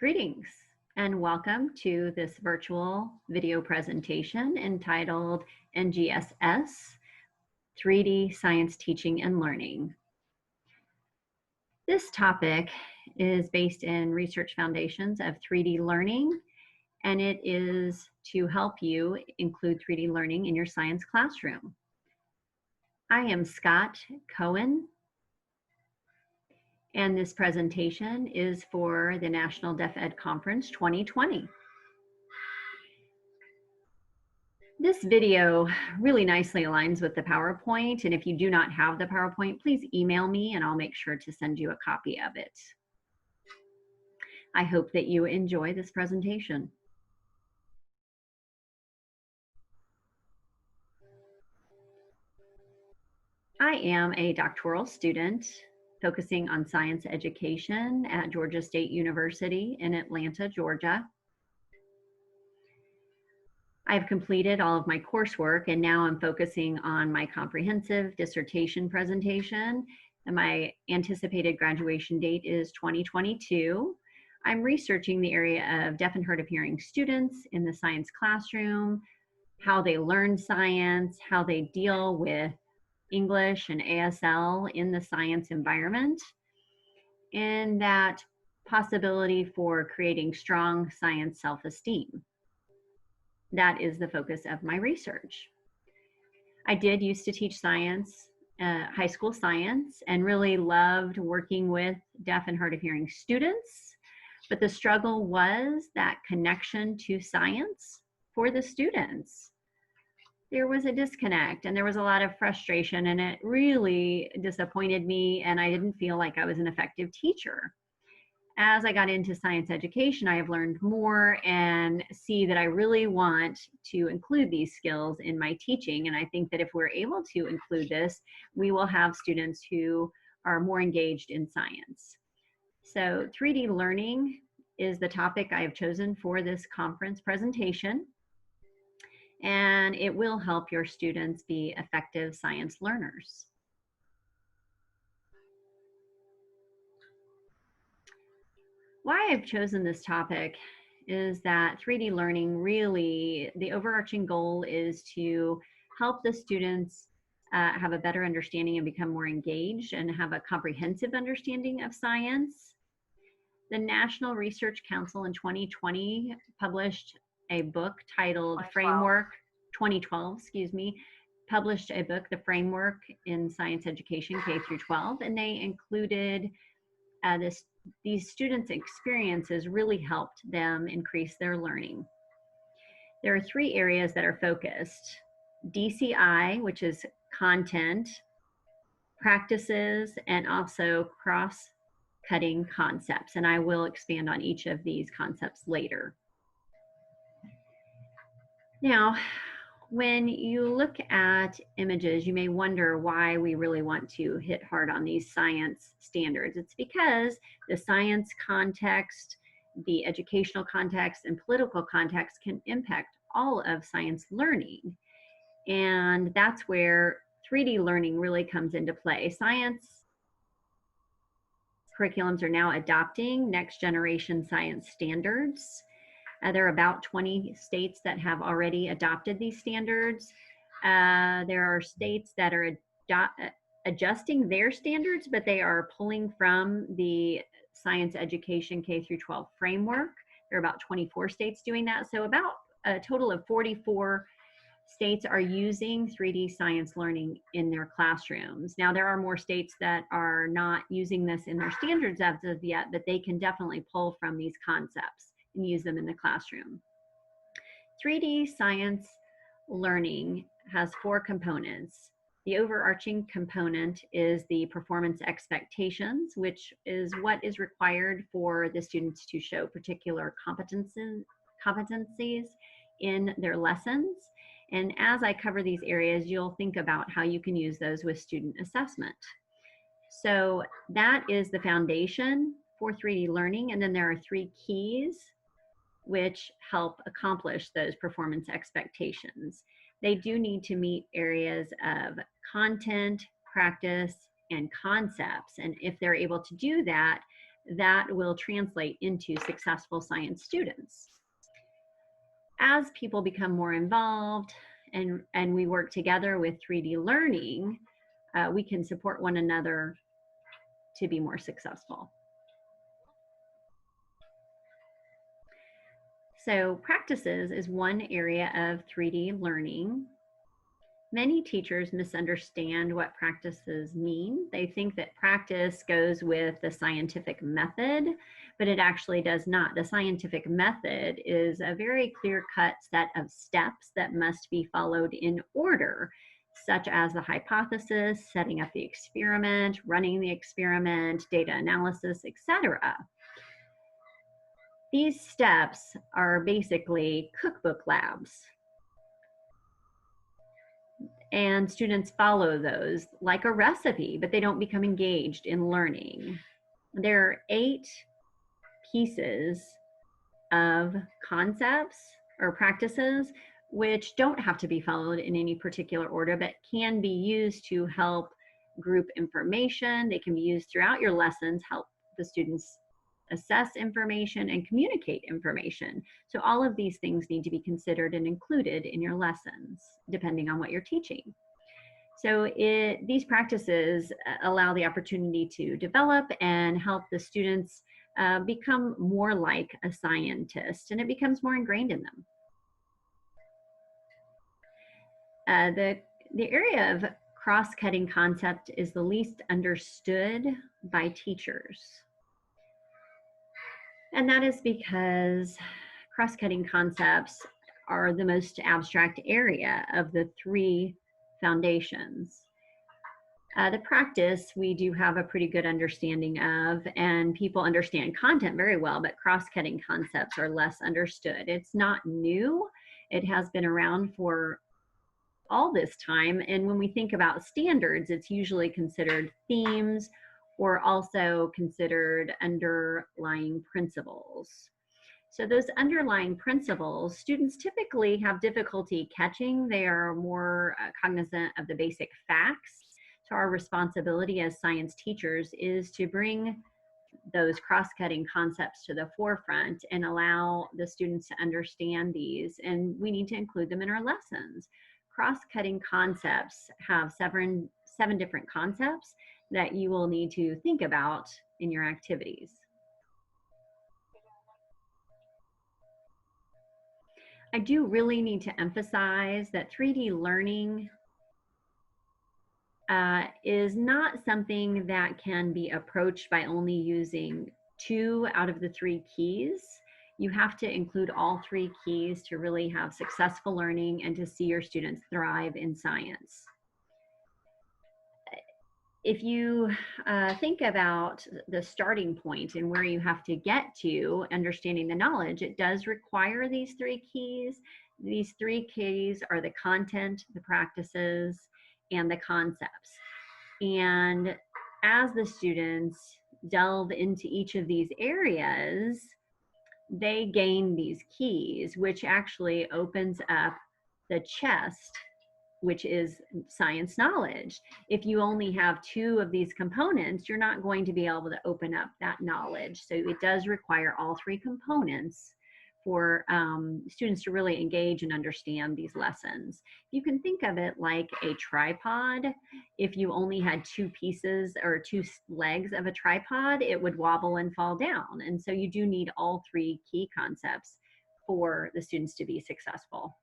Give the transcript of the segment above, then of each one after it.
Greetings and welcome to this virtual video presentation entitled NGSS 3D Science Teaching and Learning. This topic is based in research foundations of 3D learning, and it is to help you include 3D learning in your science classroom. I am Scott Cohen, and this presentation is for the National Deaf Ed Conference 2020. This video really nicely aligns with the PowerPoint, and if you do not have the PowerPoint, please email me and I'll make sure to send you a copy of it. I hope that you enjoy this presentation. I am a doctoral student focusing on science education at Georgia State University in Atlanta, Georgia. I've completed all of my coursework and now I'm focusing on my comprehensive dissertation presentation, and my anticipated graduation date is 2022. I'm researching the area of deaf and hard of hearing students in the science classroom, how they learn science, how they deal with English and ASL in the science environment, and that possibility for creating strong science self-esteem. That is the focus of my research. I did used to teach science, high school science, and really loved working with deaf and hard of hearing students, but the struggle was that connection to science for the students. There was a disconnect and there was a lot of frustration, and it really disappointed me, and I didn't feel like I was an effective teacher. As I got into science education, I have learned more and see that I really want to include these skills in my teaching. And I think that if we're able to include this, we will have students who are more engaged in science. So 3D learning is the topic I have chosen for this conference presentation, and it will help your students be effective science learners. Why I've chosen this topic is that 3D learning really, the overarching goal is to help the students have a better understanding and become more engaged and have a comprehensive understanding of science. The National Research Council in 2020 published a book titled Framework, 2012, excuse me, published a book, The Framework in Science Education K through 12, and they included these students' experiences really helped them increase their learning. There are 3 areas that are focused: DCI, which is content, practices, and also cross-cutting concepts. And I will expand on each of these concepts later. Now, when you look at images, you may wonder why we really want to hit hard on these science standards. It's because the science context, the educational context, and political context can impact all of science learning. And that's where 3D learning really comes into play. Science curriculums are now adopting next generation science standards. There are about 20 states that have already adopted these standards. There are states that are adjusting their standards, but they are pulling from the Science Education K through 12 framework. There are about 24 states doing that. So about a total of 44 states are using 3D science learning in their classrooms. Now, there are more states that are not using this in their standards as of yet, but they can definitely pull from these concepts and use them in the classroom. 3D science learning has 4 components. The overarching component is the performance expectations, which is what is required for the students to show particular competencies in their lessons. And as I cover these areas, you'll think about how you can use those with student assessment. So that is the foundation for 3D learning. And then there are 3 keys which help accomplish those performance expectations. They do need to meet areas of content, practice, and concepts. And if they're able to do that, that will translate into successful science students. As people become more involved and we work together with 3D learning, we can support one another to be more successful. So practices is one area of 3D learning. Many teachers misunderstand what practices mean. They think that practice goes with the scientific method, but it actually does not. The scientific method is a very clear-cut set of steps that must be followed in order, such as the hypothesis, setting up the experiment, running the experiment, data analysis, etc. These steps are basically cookbook labs. And students follow those like a recipe, but they don't become engaged in learning. There are 8 pieces of concepts or practices which don't have to be followed in any particular order, but can be used to help group information. They can be used throughout your lessons, help the students assess information and communicate information. So all of these things need to be considered and included in your lessons, depending on what you're teaching. So these practices allow the opportunity to develop and help the students become more like a scientist, and it becomes more ingrained in them. The area of cross-cutting concept is the least understood by teachers. And that is because cross-cutting concepts are the most abstract area of the 3 foundations. The practice we do have a pretty good understanding of, and people understand content very well, but cross-cutting concepts are less understood. It's not new. It has been around for all this time, and when we think about standards, it's usually considered themes or also considered underlying principles. So those underlying principles, students typically have difficulty catching. They are more cognizant of the basic facts. So our responsibility as science teachers is to bring those cross-cutting concepts to the forefront and allow the students to understand these, and we need to include them in our lessons. Cross-cutting concepts have seven different concepts that you will need to think about in your activities. I do really need to emphasize that 3D learning is not something that can be approached by only using 2 out of the 3 keys. You have to include all 3 keys to really have successful learning and to see your students thrive in science. If you think about the starting point and where you have to get to understanding the knowledge, it does require these 3 keys. These 3 keys are the content, the practices, and the concepts. And as the students delve into each of these areas, they gain these keys, which actually opens up the chest, which is science knowledge. If you only have 2 of these components, you're not going to be able to open up that knowledge. So it does require all 3 components for students to really engage and understand these lessons. You can think of it like a tripod. If you only had 2 pieces or 2 legs of a tripod, it would wobble and fall down. And so you do need all 3 key concepts for the students to be successful.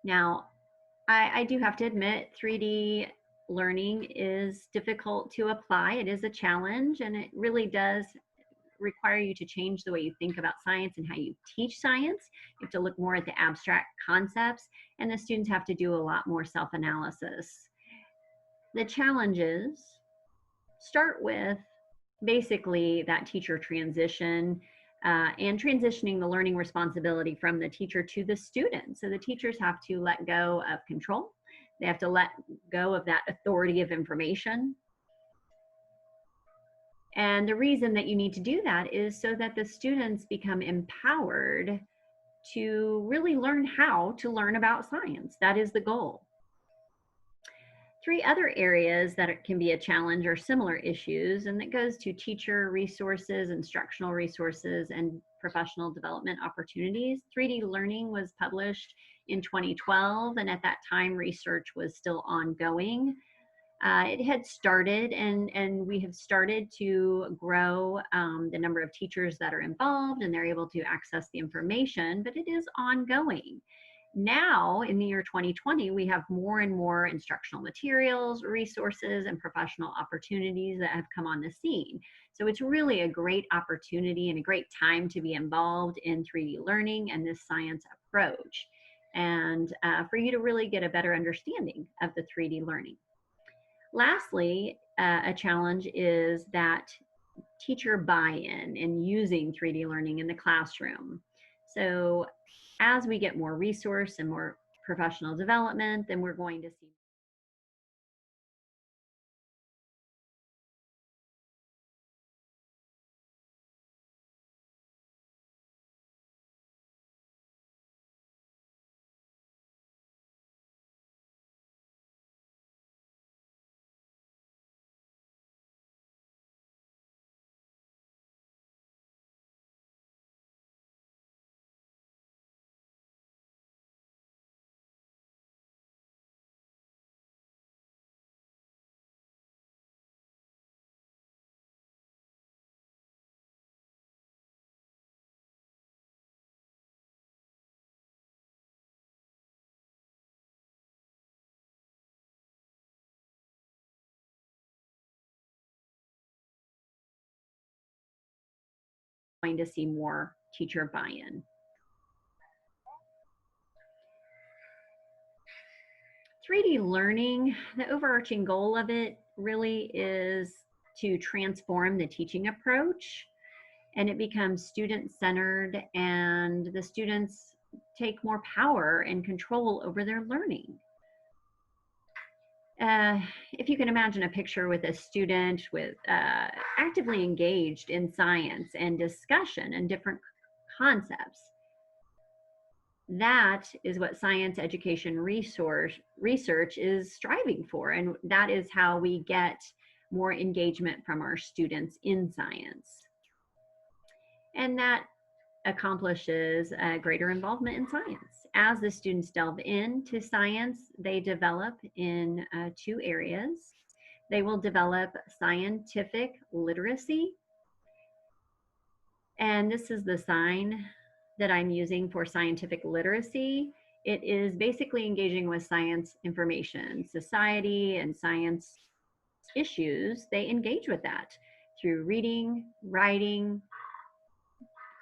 Now, I do have to admit, 3D learning is difficult to apply. It is a challenge, and it really does require you to change the way you think about science and how you teach science. You have to look more at the abstract concepts, and the students have to do a lot more self-analysis. The challenges start with basically that teacher transition and transitioning the learning responsibility from the teacher to the student. So the teachers have to let go of control. They have to let go of that authority of information. And the reason that you need to do that is so that the students become empowered to really learn how to learn about science. That is the goal. Three other areas that can be a challenge are similar issues, and that goes to teacher resources, instructional resources, and professional development opportunities. 3D learning was published in 2012, and at that time, research was still ongoing. It had started, and we have started to grow the number of teachers that are involved, and they're able to access the information, but it is ongoing. Now, in the year 2020, we have more and more instructional materials, resources, and professional opportunities that have come on the scene. So it's really a great opportunity and a great time to be involved in 3D learning and this science approach, and for you to really get a better understanding of the 3D learning. Lastly, a challenge is that teacher buy-in in using 3D learning in the classroom. So as we get more resource and more professional development, then we're going to see more teacher buy-in. 3D learning, the overarching goal of it really is to transform the teaching approach, and it becomes student-centered, and the students take more power and control over their learning. If you can imagine a picture with a student with actively engaged in science and discussion and different concepts, that is what science education research is striving for, and that is how we get more engagement from our students in science. And that accomplishes a greater involvement in science. As the students delve into science, they develop in two areas. They will develop scientific literacy, and this is the sign that I'm using for scientific literacy. It is basically engaging with science information, society, and science issues. They engage with that through reading, writing,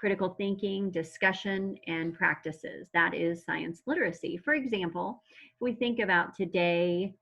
critical thinking, discussion, and practices. That is science literacy. For example, if we think about today's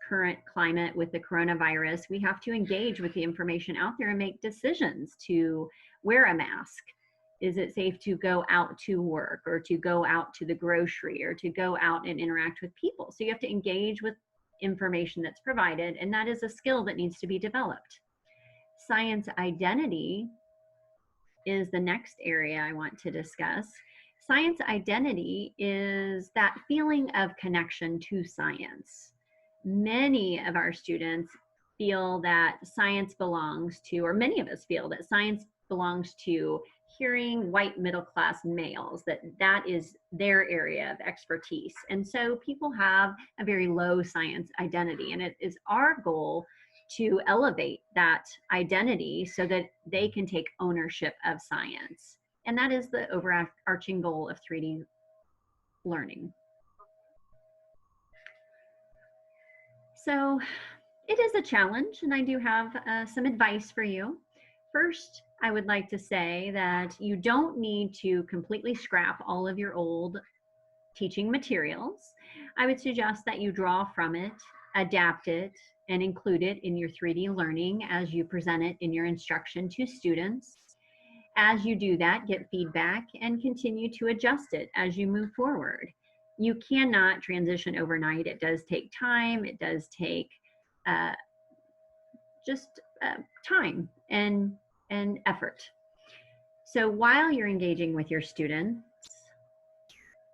current climate with the coronavirus, we have to engage with the information out there and make decisions to wear a mask. Is it safe to go out to work, or to go out to the grocery, or to go out and interact with people? So you have to engage with information that's provided, and that is a skill that needs to be developed. Science identity is the next area I want to discuss. Science identity is that feeling of connection to science. Many of our students feel that science belongs to, or many of us feel that science belongs to hearing white middle class males, that is their area of expertise. And so people have a very low science identity, and it is our goal to elevate that identity so that they can take ownership of science. And that is the overarching goal of 3D learning. So it is a challenge, and I do have some advice for you. First, I would like to say that you don't need to completely scrap all of your old teaching materials. I would suggest that you draw from it, adapt it, and include it in your 3D learning as you present it in your instruction to students. As you do that, get feedback and continue to adjust it as you move forward. You cannot transition overnight. It does take time. It does take time and effort. So while you're engaging with your students,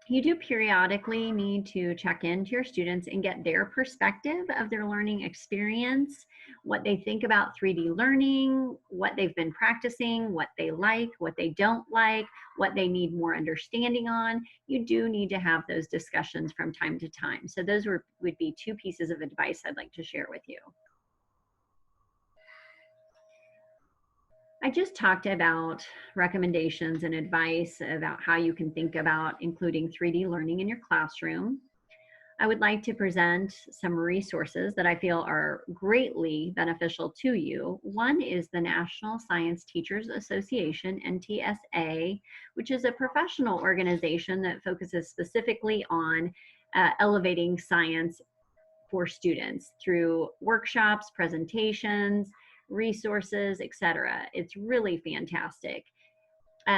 You do periodically need to check in to your students and get their perspective of their learning experience, what they think about 3D learning, what they've been practicing, what they like, what they don't like, what they need more understanding on. You do need to have those discussions from time to time. So those would be two pieces of advice I'd like to share with you. I just talked about recommendations and advice about how you can think about including 3D learning in your classroom. I would like to present some resources that I feel are greatly beneficial to you. One is the National Science Teachers Association, NTSA, which is a professional organization that focuses specifically on elevating science for students through workshops, presentations, resources, etc. It's really fantastic.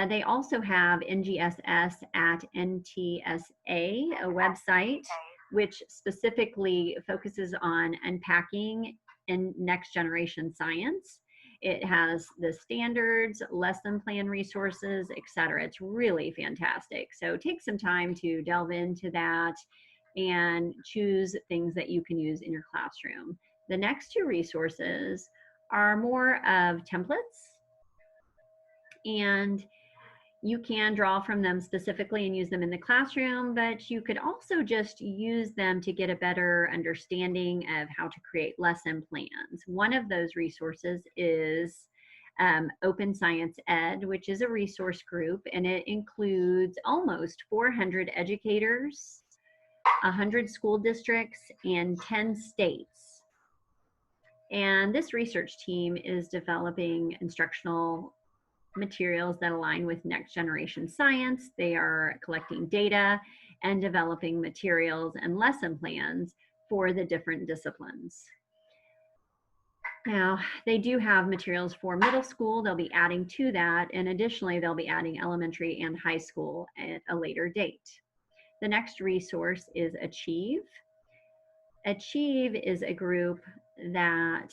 They also have NGSS at NTSA, a website which specifically focuses on unpacking in next generation science. It has the standards, lesson plan resources, etc. It's really fantastic. So take some time to delve into that and choose things that you can use in your classroom. The next two resources are more of templates, and you can draw from them specifically and use them in the classroom, but you could also just use them to get a better understanding of how to create lesson plans. One of those resources is Open Science Ed, which is a resource group, and it includes almost 400 educators, 100 school districts, and 10 states. And this research team is developing instructional materials that align with next generation science. They are collecting data and developing materials and lesson plans for the different disciplines. Now, they do have materials for middle school. They'll be adding to that, and additionally, they'll be adding elementary and high school at a later date. The next resource is Achieve. Achieve is a group that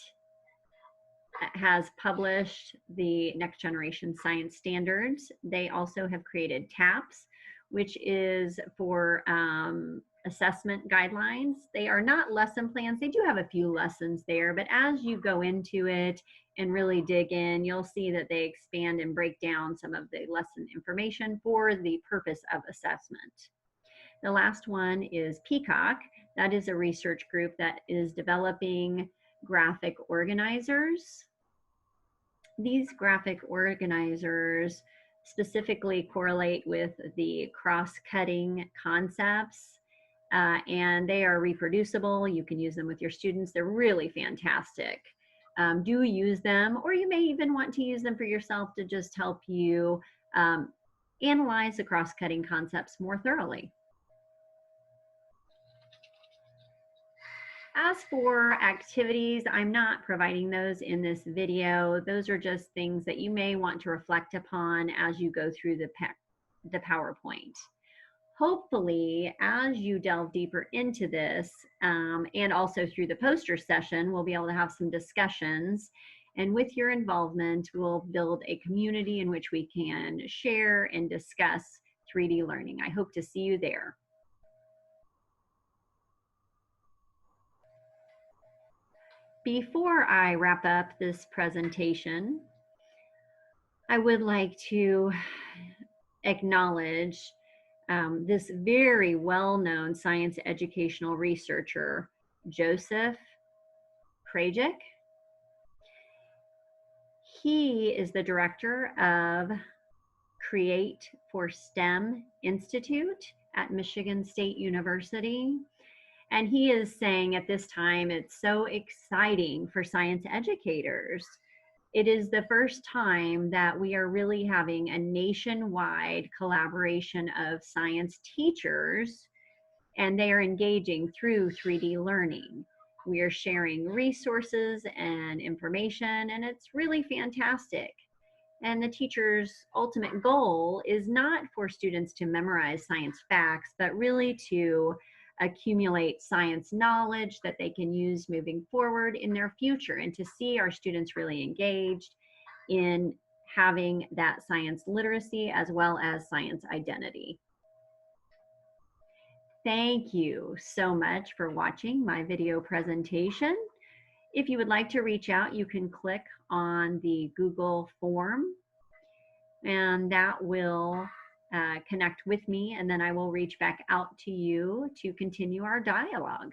has published the next generation science standards. They also have created TAPS, which is for assessment guidelines. They are not lesson plans. They do have a few lessons there, but as you go into it and really dig in, you'll see that they expand and break down some of the lesson information for the purpose of assessment. The last one is Peacock. That is a research group that is developing graphic organizers. These graphic organizers specifically correlate with the cross-cutting concepts, and they are reproducible. You can use them with your students. They're really fantastic. Do use them, or you may even want to use them for yourself to just help you analyze the cross-cutting concepts more thoroughly. As for activities, I'm not providing those in this video. Those are just things that you may want to reflect upon as you go through the PowerPoint. Hopefully, as you delve deeper into this, and also through the poster session, we'll be able to have some discussions. And with your involvement, we'll build a community in which we can share and discuss 3D learning. I hope to see you there. Before I wrap up this presentation, I would like to acknowledge this very well-known science educational researcher, Joseph Krajcik. He is the director of Create for STEM Institute at Michigan State University. And he is saying at this time, it's so exciting for science educators. It is the first time that we are really having a nationwide collaboration of science teachers, and they are engaging through 3D learning. We are sharing resources and information, and it's really fantastic. And the teacher's ultimate goal is not for students to memorize science facts, but really to accumulate science knowledge that they can use moving forward in their future, and to see our students really engaged in having that science literacy as well as science identity. Thank you so much for watching my video presentation. If you would like to reach out, you can click on the Google form, and that will connect with me, and then I will reach back out to you to continue our dialogue.